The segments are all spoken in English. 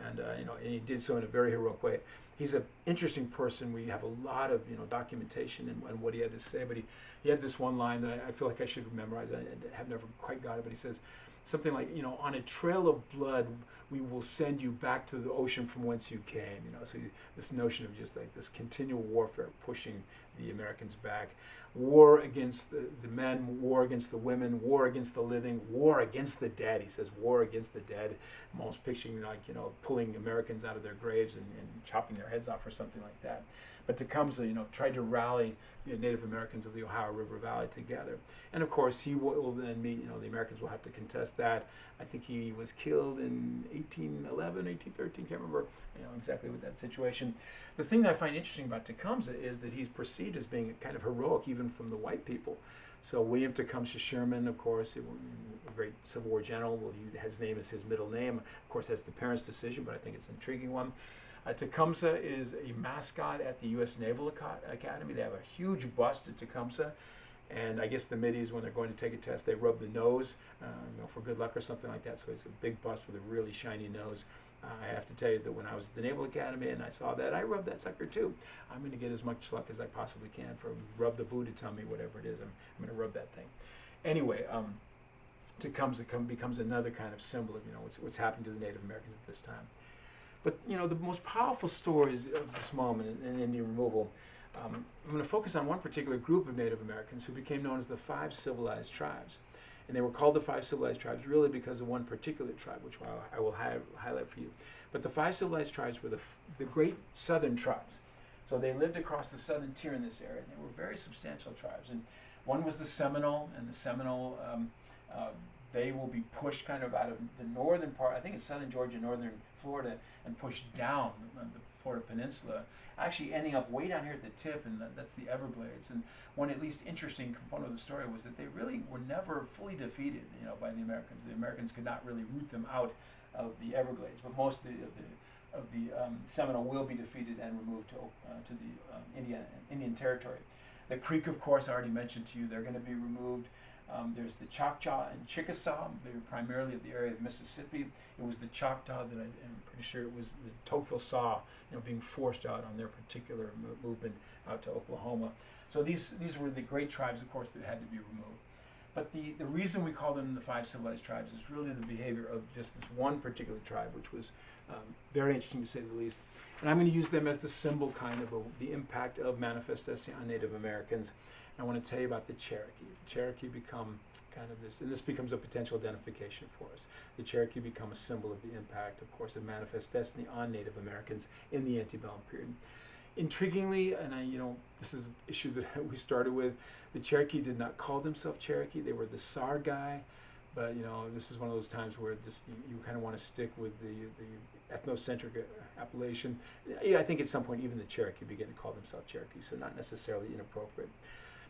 and and he did so in a very heroic way. He's an interesting person. We have a lot of documentation and what he had to say, but he had this one line that I feel like I should memorize. I have never quite got it, but he says something like, on a trail of blood, we will send you back to the ocean from whence you came. So this notion of just like this continual warfare pushing the Americans back. War against the men, war against the women, war against the living, war against the dead. He says war against the dead. I'm almost picturing pulling Americans out of their graves and chopping their heads off or something like that. But Tecumseh, tried to rally the Native Americans of the Ohio River Valley together. And of course, he will then meet, the Americans will have to contest that. I think he was killed in 1811, 1813, can't remember exactly what that situation. The thing that I find interesting about Tecumseh is that he's perceived as being kind of heroic even from the white people. So William Tecumseh Sherman, of course, a great Civil War general, his name is his middle name. Of course, that's the parents' decision, but I think it's an intriguing one. Tecumseh is a mascot at the U.S. Naval Academy. They have a huge bust at Tecumseh. And I guess the middies, when they're going to take a test, they rub the nose for good luck or something like that. So it's a big bust with a really shiny nose. I have to tell you that when I was at the Naval Academy and I saw that, I rubbed that sucker too. I'm going to get as much luck as I possibly can for rub the Buddha tummy, whatever it is. I'm going to rub that thing. Anyway, Tecumseh becomes another kind of symbol of what's happened to the Native Americans at this time. But the most powerful stories of this moment in Indian removal, I'm going to focus on one particular group of Native Americans who became known as the 5 Civilized Tribes. And they were called the 5 Civilized Tribes really because of one particular tribe, which I will highlight for you. But the 5 Civilized Tribes were the great southern tribes. So they lived across the southern tier in this area, and they were very substantial tribes. And one was the Seminole, and the Seminole, they will be pushed kind of out of the northern part, I think it's southern Georgia, northern Florida, and pushed down the Florida Peninsula, actually ending up way down here at the tip, and that's the Everglades. And one at least interesting component of the story was that they really were never fully defeated, by the Americans. The Americans could not really root them out of the Everglades, but most of the Seminole will be defeated and removed to the Indian Territory. The Creek, of course, I already mentioned to you, they're going to be removed. There's the Choctaw and Chickasaw. They were primarily of the area of Mississippi. It was the Choctaw that I'm pretty sure it was the Tocqueville saw, being forced out on their particular movement out to Oklahoma. So these were the great tribes, of course, that had to be removed. But the reason we call them the 5 Civilized Tribes is really the behavior of just this one particular tribe, which was very interesting to say the least. And I'm going to use them as the symbol kind of the impact of Manifest Destiny on Native Americans. I want to tell you about the Cherokee. The Cherokee become kind of this, and this becomes a potential identification for us. The Cherokee become a symbol of the impact, of course, of Manifest Destiny on Native Americans in the antebellum period. Intriguingly, and this is an issue that we started with, the Cherokee did not call themselves Cherokee. They were the Sargai, but this is one of those times where you kind of want to stick with the ethnocentric appellation. Yeah, I think at some point even the Cherokee began to call themselves Cherokee, so not necessarily inappropriate.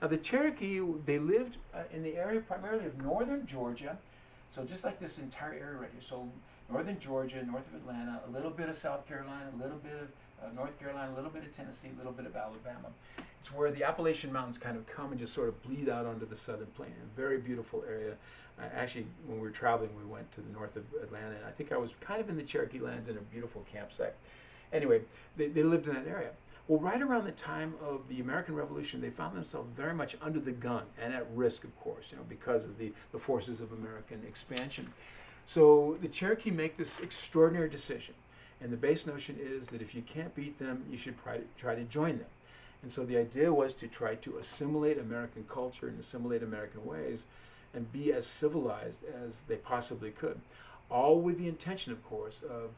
Now the Cherokee, they lived in the area primarily of northern Georgia, so just like this entire area right here. So northern Georgia, north of Atlanta, a little bit of South Carolina, a little bit of North Carolina, a little bit of Tennessee, a little bit of Alabama. It's where the Appalachian Mountains kind of come and just sort of bleed out onto the southern plain. A very beautiful area. Actually, when we were traveling, we went to the north of Atlanta, and I think I was kind of in the Cherokee lands in a beautiful campsite. Anyway, they lived in that area. Well, right around the time of the American Revolution, they found themselves very much under the gun and at risk, of course, because of the forces of American expansion. So the Cherokee make this extraordinary decision. And the base notion is that if you can't beat them, you should try to join them. And so the idea was to try to assimilate American culture and assimilate American ways and be as civilized as they possibly could. All with the intention, of course, of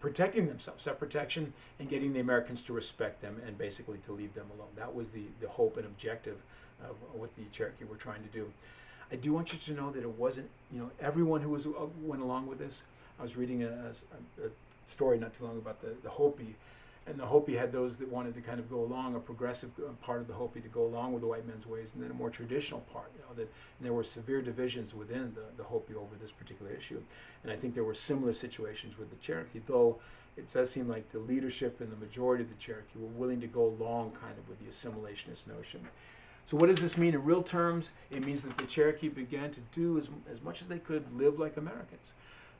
protecting themselves, self-protection, and getting the Americans to respect them and basically to leave them alone. That was the hope and objective of what the Cherokee were trying to do. I do want you to know that it wasn't, everyone who went along with this. I was reading a story not too long about the Hopi, and the Hopi had those that wanted to kind of go along, a progressive part of the Hopi to go along with the white men's ways, and then a more traditional part. And there were severe divisions within the Hopi over this particular issue. And I think there were similar situations with the Cherokee, though it does seem like the leadership and the majority of the Cherokee were willing to go along kind of with the assimilationist notion. So what does this mean in real terms? It means that the Cherokee began to do as much as they could live like Americans.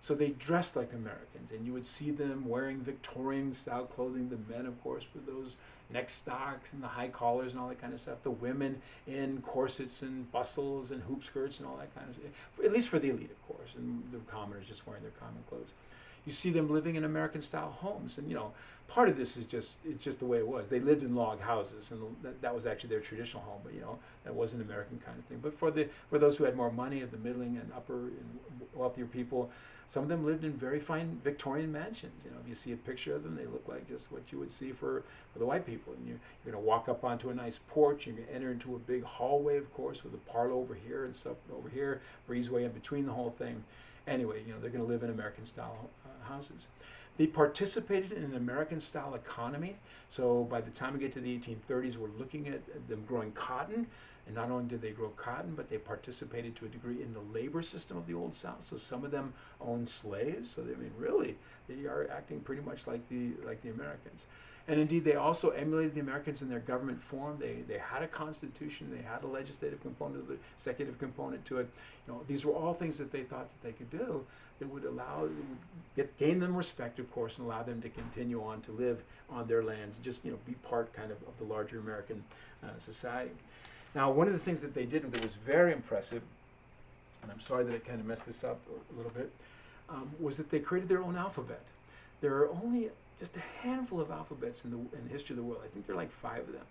So they dressed like Americans, and you would see them wearing Victorian-style clothing. The men, of course, with those neck stocks and the high collars and all that kind of stuff. The women in corsets and bustles and hoop skirts and all that kind of stuff. At least for the elite, of course, and the commoners just wearing their common clothes. You see them living in American-style homes, and part of this is it's just the way it was. They lived in log houses, and that was actually their traditional home. But that was an American kind of thing. But for those who had more money, of the middling and upper and wealthier people, some of them lived in very fine Victorian mansions. If you see a picture of them, they look like just what you would see for the white people. And you're going to walk up onto a nice porch. You're going to enter into a big hallway, of course, with a parlor over here and stuff over here, breezeway in between the whole thing. Anyway, they're going to live in American-style houses. They participated in an American-style economy. So by the time we get to the 1830s, we're looking at them growing cotton. And not only did they grow cotton, but they participated to a degree in the labor system of the Old South. So some of them owned slaves. So really, they are acting pretty much like the Americans. And indeed, they also emulated the Americans in their government form. They had a constitution. They had a legislative component, the executive component to it. These were all things that they thought that they could do that would gain them respect, of course, and allow them to continue on to live on their lands, just be part kind of the larger American society. Now, one of the things that they did that was very impressive, and I'm sorry that I kind of messed this up a little bit, was that they created their own alphabet. There are only just a handful of alphabets in the history of the world. I think there are like 5 of them.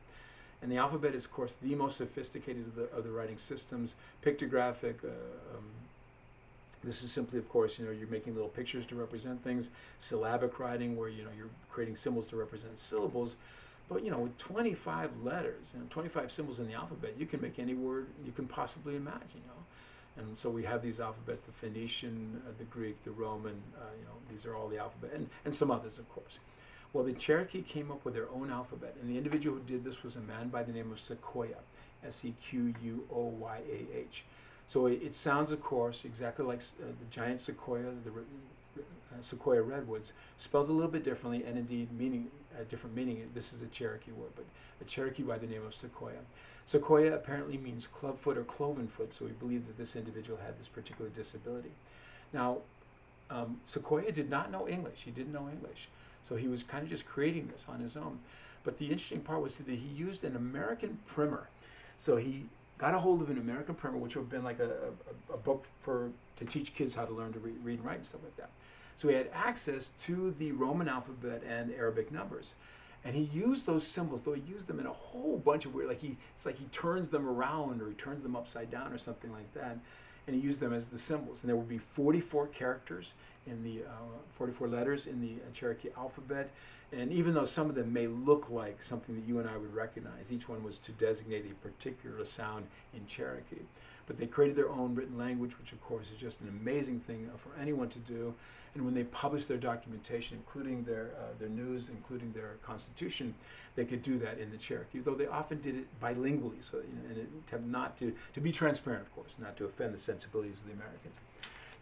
And the alphabet is, of course, the most sophisticated of the writing systems. Pictographic. This is simply, of course, you're making little pictures to represent things. Syllabic writing, where you're creating symbols to represent syllables. But with 25 letters, 25 symbols in the alphabet, you can make any word you can possibly imagine. And so we have these alphabets: the Phoenician, the Greek, the Roman. These are all the alphabet, and some others, of course. Well, the Cherokee came up with their own alphabet, and the individual who did this was a man by the name of Sequoyah, Sequoyah. So it sounds, of course, exactly like the giant sequoia, the sequoia redwoods, spelled a little bit differently, and indeed different meaning. This is a Cherokee word, but a Cherokee by the name of Sequoyah. Sequoyah apparently means clubfoot or cloven foot, so we believe that this individual had this particular disability. Now, Sequoyah did not know English. He didn't know English. So he was kind of just creating this on his own. But the interesting part was that he used an American primer. So he got a hold of an American primer, which would have been like a book to teach kids how to learn to read and write and stuff like that. So he had access to the Roman alphabet and Arabic numbers. And he used those symbols, though he used them in a whole bunch of weird, it's like he turns them around or he turns them upside down or something like that. And he used them as the symbols. And there would be 44 characters in the 44 letters in the Cherokee alphabet. And even though some of them may look like something that you and I would recognize, each one was to designate a particular sound in Cherokee. But they created their own written language, which of course is just an amazing thing for anyone to do. And when they published their documentation, including their news, including their constitution, they could do that in the Cherokee, though they often did it bilingually, so and not to be transparent, of course, not to offend the sensibilities of the Americans.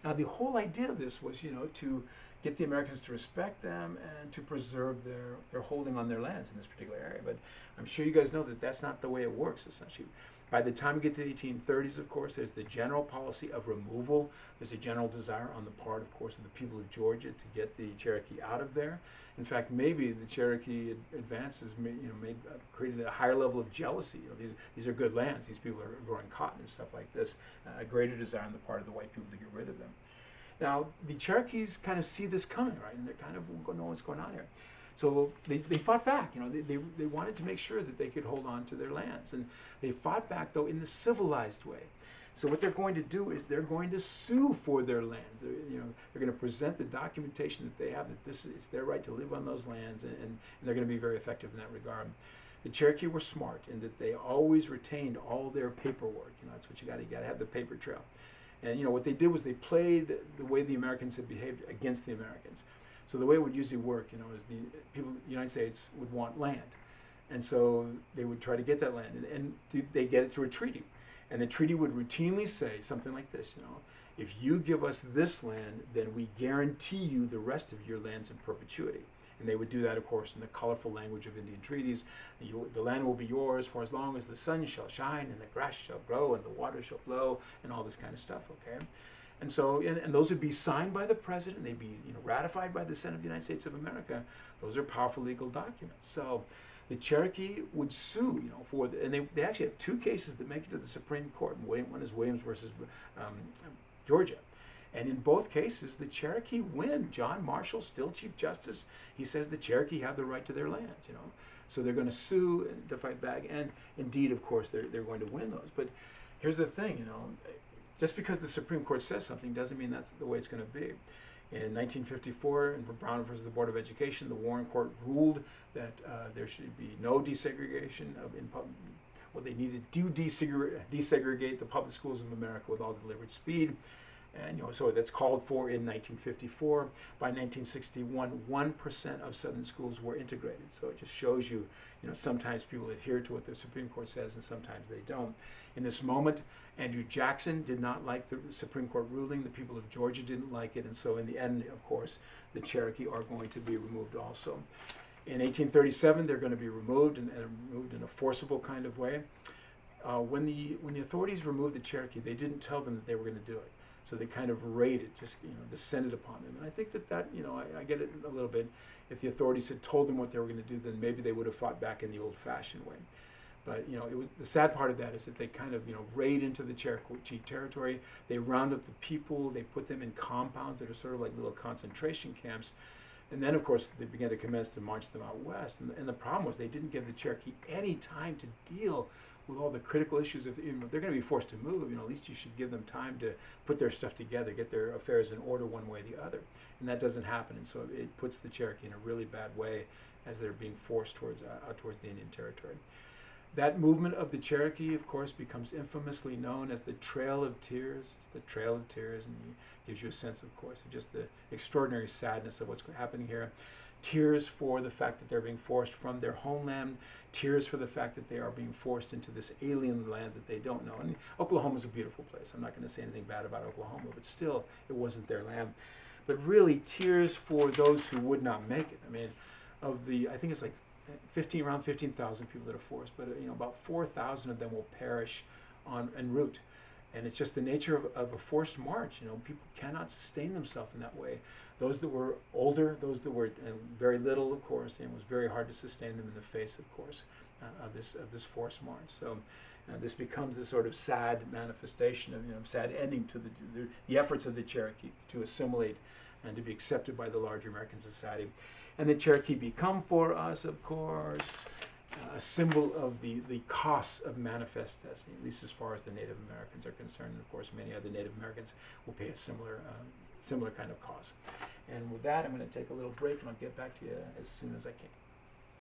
Now, the whole idea of this was, to get the Americans to respect them and to preserve their holding on their lands in this particular area. But I'm sure you guys know that that's not the way it works, essentially. By the time we get to the 1830s, of course, there's the general policy of removal. There's a general desire on the part, of course, of the people of Georgia to get the Cherokee out of there. In fact, maybe the Cherokee advances created a higher level of jealousy. These are good lands. These people are growing cotton and stuff like this. A greater desire on the part of the white people to get rid of them. Now, the Cherokees kind of see this coming, right? And they're kind of know what's going on here. So they fought back. They wanted to make sure that they could hold on to their lands. And they fought back, though, in the civilized way. So what they're going to do is they're going to sue for their lands. They're going to present the documentation that they have, that it's their right to live on those lands, and they're going to be very effective in that regard. The Cherokee were smart in that they always retained all their paperwork. That's what you got to have the paper trail. And what they did was they played the way the Americans had behaved against the Americans. So the way it would usually work, is the people in the United States would want land. And so they would try to get that land, and they get it through a treaty. And the treaty would routinely say something like this, if you give us this land, then we guarantee you the rest of your lands in perpetuity. And they would do that, of course, in the colorful language of Indian treaties. The land will be yours for as long as the sun shall shine and the grass shall grow and the water shall flow and all this kind of stuff, okay? And so, and those would be signed by the president. They'd be, ratified by the Senate of the United States of America. Those are powerful legal documents. So, the Cherokee would sue, and they actually have two cases that make it to the Supreme Court. One is Williams versus Georgia. And in both cases, the Cherokee win. John Marshall, still Chief Justice, he says the Cherokee have the right to their lands, So they're going to sue to fight back. And indeed, of course, they're going to win those. But here's the thing, just because the Supreme Court says something doesn't mean that's the way it's going to be. In 1954, in Brown versus the Board of Education, the Warren Court ruled that there should be no desegregation well, they needed to desegregate the public schools of America with all deliberate speed. And so that's called for in 1954. By 1961, 1% of Southern schools were integrated. So it just shows you, sometimes people adhere to what the Supreme Court says and sometimes they don't. In this moment, Andrew Jackson did not like the Supreme Court ruling. The people of Georgia didn't like it. And so in the end, of course, the Cherokee are going to be removed also. In 1837, they're going to be removed and removed in a forcible kind of way. When the authorities removed the Cherokee, they didn't tell them that they were going to do it. So they kind of raided, just descended upon them. And I think that I get it a little bit. If the authorities had told them what they were going to do, then maybe they would have fought back in the old-fashioned way. But the sad part of that is that they kind of raid into the Cherokee territory. They round up the people. They put them in compounds that are sort of like little concentration camps. And then, of course, they began to commence to march them out west. And the problem was they didn't give the Cherokee any time to deal with all the critical issues. If they're going to be forced to move, at least you should give them time to put their stuff together, get their affairs in order one way or the other. And that doesn't happen. And so it puts the Cherokee in a really bad way as they're being forced towards the Indian Territory. That movement of the Cherokee, of course, becomes infamously known as the Trail of Tears. It's the Trail of Tears, and it gives you a sense, of course, of just the extraordinary sadness of what's happening here. Tears for the fact that they're being forced from their homeland, tears for the fact that they are being forced into this alien land that they don't know. And Oklahoma's a beautiful place. I'm not going to say anything bad about Oklahoma, but still, it wasn't their land. But really, tears for those who would not make it. I mean, I think it's like around 15,000 people that are forced, but about 4,000 of them will perish en route. And it's just the nature of a forced march. People cannot sustain themselves in that way. Those that were older, those that were very little, of course, and it was very hard to sustain them in the face, of course, of this forced march. So this becomes a sort of sad manifestation of sad ending to the efforts of the Cherokee to assimilate and to be accepted by the larger American society. And the Cherokee become for us, of course, a symbol of the costs of manifest destiny, at least as far as the Native Americans are concerned. And of course, many other Native Americans will pay a similar kind of cost. And with that, I'm going to take a little break, and I'll get back to you as soon as I can.